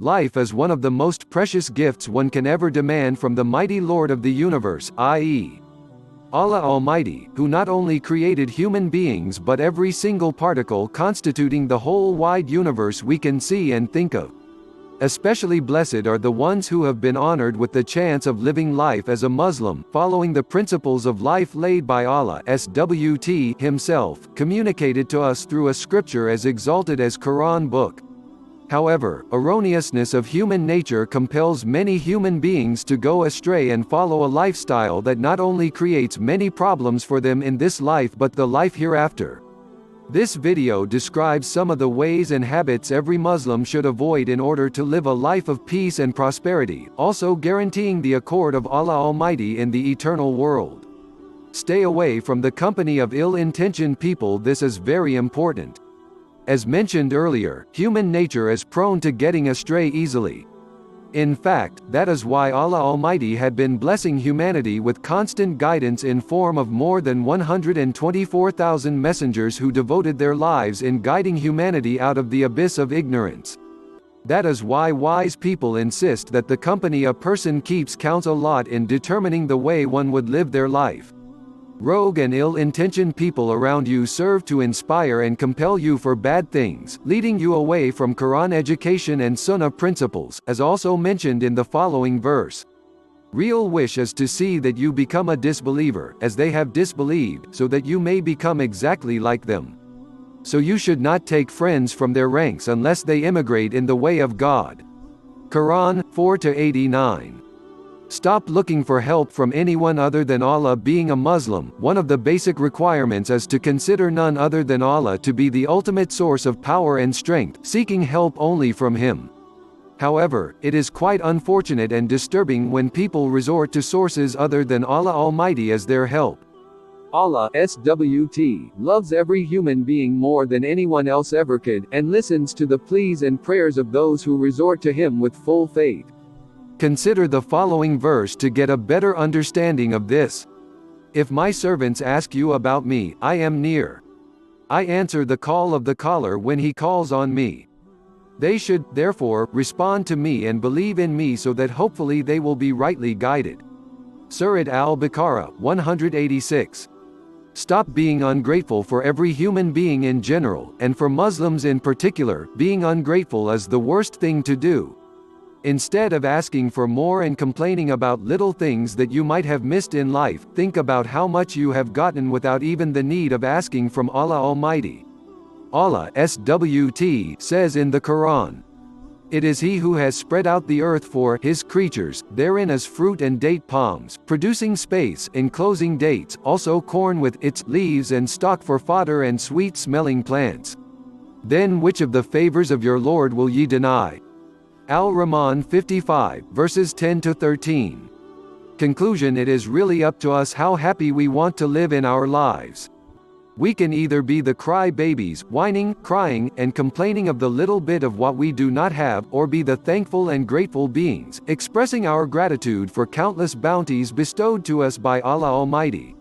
Life is one of the most precious gifts one can ever demand from the mighty Lord of the universe, i.e. Allah Almighty, who not only created human beings but every single particle constituting the whole wide universe we can see and think of. Especially blessed are the ones who have been honored with the chance of living life as a Muslim, following the principles of life laid by Allah SWT himself, communicated to us through a scripture as exalted as Quran book. However, erroneousness of human nature compels many human beings to go astray and follow a lifestyle that not only creates many problems for them in this life but the life hereafter. This video describes some of the ways and habits every Muslim should avoid in order to live a life of peace and prosperity, also guaranteeing the accord of Allah Almighty in the eternal world. Stay away from the company of ill-intentioned people. This is very important. As mentioned earlier, human nature is prone to getting astray easily. In fact, that is why Allah Almighty had been blessing humanity with constant guidance in form of more than 124,000 messengers who devoted their lives in guiding humanity out of the abyss of ignorance. That is why wise people insist that the company a person keeps counts a lot in determining the way one would live their life. Rogue and ill-intentioned people around you serve to inspire and compel you for bad things, leading you away from Quran education and Sunnah principles, as also mentioned in the following verse. Real wish is to see that you become a disbeliever, as they have disbelieved, so that you may become exactly like them. So you should not take friends from their ranks unless they immigrate in the way of God. Quran 4-89. Stop looking for help from anyone other than Allah. Being a Muslim, one of the basic requirements is to consider none other than Allah to be the ultimate source of power and strength, seeking help only from Him. However, it is quite unfortunate and disturbing when people resort to sources other than Allah Almighty as their help. Allah SWT loves every human being more than anyone else ever could, and listens to the pleas and prayers of those who resort to Him with full faith. Consider the following verse to get a better understanding of this. If my servants ask you about me, I am near. I answer the call of the caller when he calls on me. They should, therefore, respond to me and believe in me so that hopefully they will be rightly guided. Surat Al-Baqarah 186. Stop being ungrateful. For every human being in general, and for Muslims in particular, being ungrateful is the worst thing to do. Instead of asking for more and complaining about little things that you might have missed in life, think about how much you have gotten without even the need of asking from Allah Almighty. Allah SWT says in the Quran, "It is He who has spread out the earth for His creatures, therein is fruit and date palms, producing space, enclosing dates, also corn with its leaves and stalk for fodder and sweet-smelling plants. Then which of the favors of your Lord will ye deny?" Al-Rahman 55, verses 10-13. Conclusion: it is really up to us how happy we want to live in our lives. We can either be the cry babies, whining, crying, and complaining of the little bit of what we do not have, or be the thankful and grateful beings, expressing our gratitude for countless bounties bestowed to us by Allah Almighty.